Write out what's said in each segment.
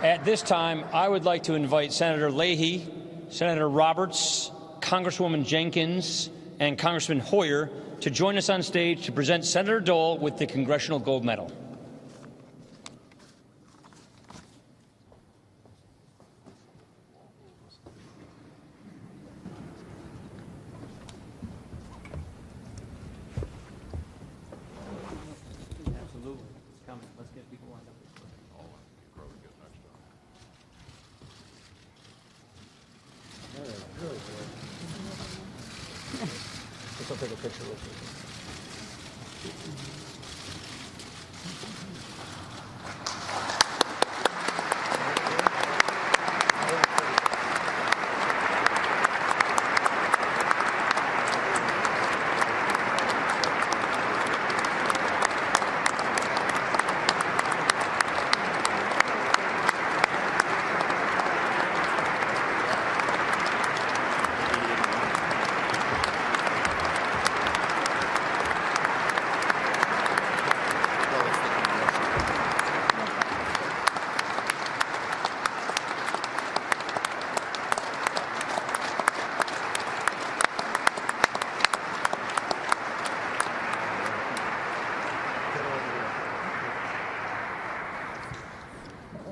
At this time, I would like to invite Senator Leahy, Senator Roberts, Congresswoman Jenkins, and Congressman Hoyer to join us on stage to present Senator Dole with the Congressional Gold Medal. I'll take a picture with you.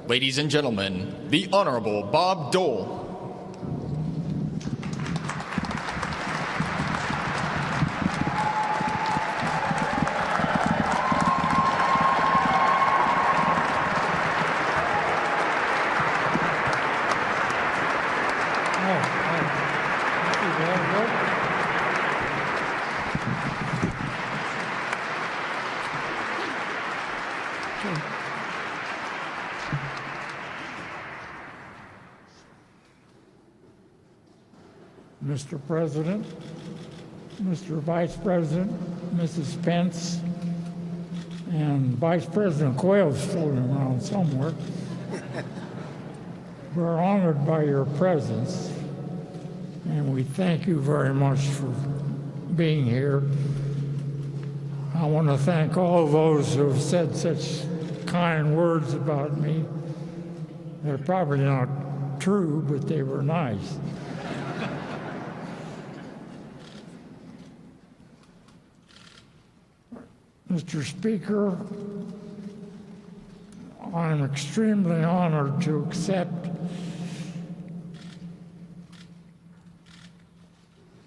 Ladies and gentlemen, the Honorable Bob Dole. Mr. President, Mr. Vice President, Mrs. Pence, and Vice President Quayle's floating around somewhere. We're honored by your presence, and we thank you very much for being here. I want to thank all those who have said such kind words about me. They're probably not true, but they were nice. Mr. Speaker, I'm extremely honored to accept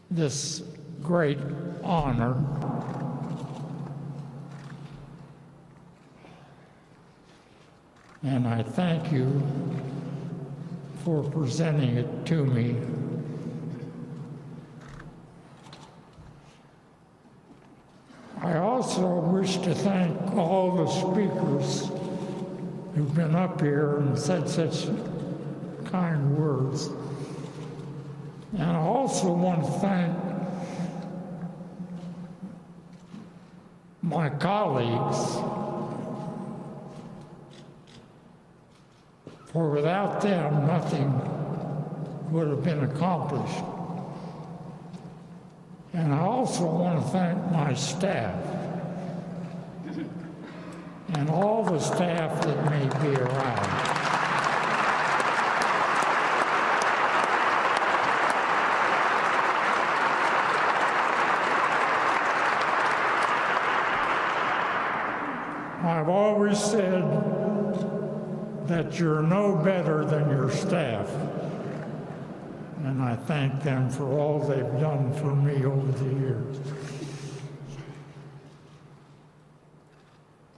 this great honor. And I thank you for presenting it to me. I also wish to thank all the speakers who've been up here and said such kind words. And I also want to thank my colleagues, for without them, nothing would have been accomplished. And I also want to thank my staff and all the staff that may be around. I've always said that you're no better than your staff. And I thank them for all they've done for me over the years.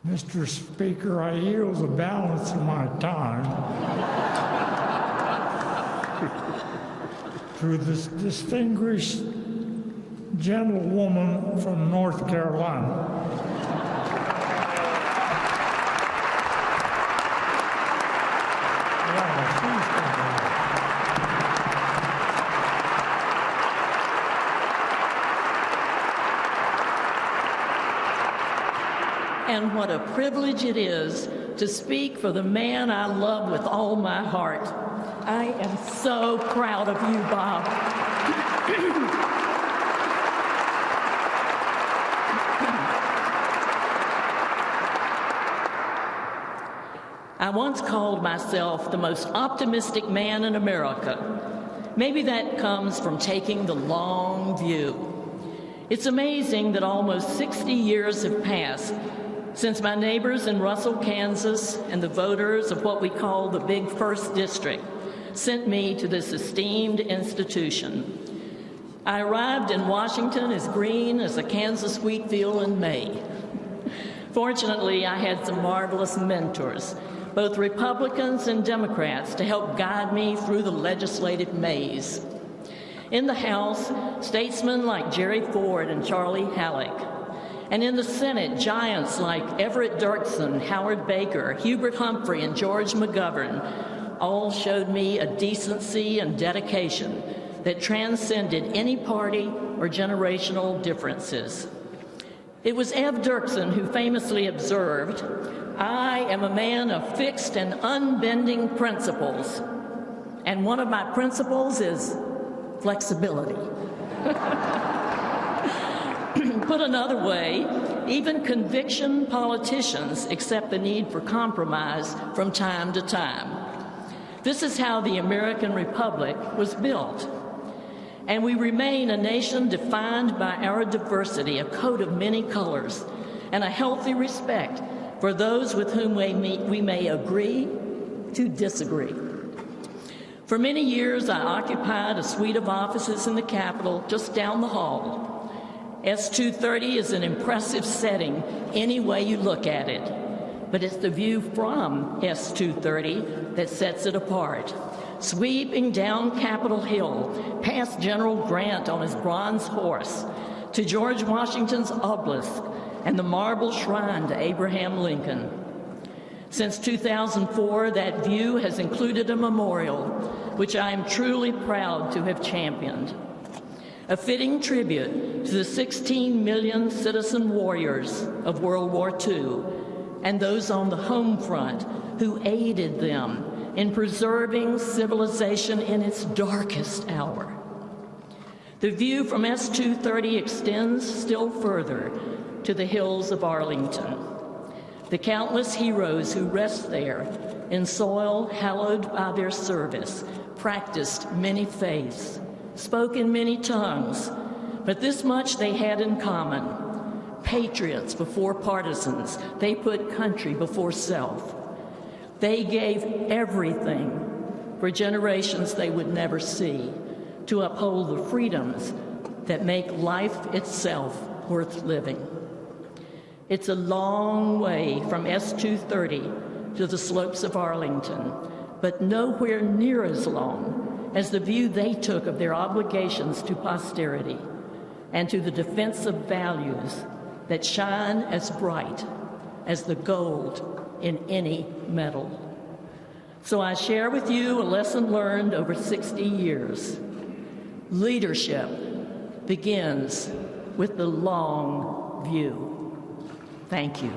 Mr. Speaker, I yield the balance of my time to this distinguished gentlewoman from North Carolina. And what a privilege it is to speak for the man I love with all my heart. I am so proud of you, Bob. I once called myself the most optimistic man in America. Maybe that comes from taking the long view. It's amazing that almost 60 years have passed since my neighbors in Russell, Kansas, and the voters of what we call the Big First District sent me to this esteemed institution. I arrived in Washington as green as a Kansas wheat field in May. Fortunately, I had some marvelous mentors, both Republicans and Democrats, to help guide me through the legislative maze. In the House, statesmen like Jerry Ford and Charlie Halleck. And in the Senate, giants like Everett Dirksen, Howard Baker, Hubert Humphrey, and George McGovern all showed me a decency and dedication that transcended any party or generational differences. It was Ev Dirksen who famously observed, "I am a man of fixed and unbending principles, and one of my principles is flexibility." Put another way, even conviction politicians accept the need for compromise from time to time. This is how the American Republic was built. And we remain a nation defined by our diversity, a coat of many colors, and a healthy respect for those with whom we may agree to disagree. For many years, I occupied a suite of offices in the Capitol just down the hall. S-230 is an impressive setting any way you look at it, but it's the view from S-230 that sets it apart. Sweeping down Capitol Hill, past General Grant on his bronze horse, to George Washington's obelisk and the marble shrine to Abraham Lincoln. Since 2004, that view has included a memorial, which I am truly proud to have championed. A fitting tribute to the 16 million citizen warriors of World War II and those on the home front who aided them in preserving civilization in its darkest hour. The view from S-230 extends still further to the hills of Arlington. The countless heroes who rest there in soil hallowed by their service practiced many faiths, spoke in many tongues, but this much they had in common: patriots before partisans. They put country before self. They gave everything for generations they would never see to uphold the freedoms that make life itself worth living. It's a long way from S-230 to the slopes of Arlington, but nowhere near as long as the view they took of their obligations to posterity and to the defense of values that shine as bright as the gold in any medal. So I share with you a lesson learned over 60 years. Leadership begins with the long view. Thank you.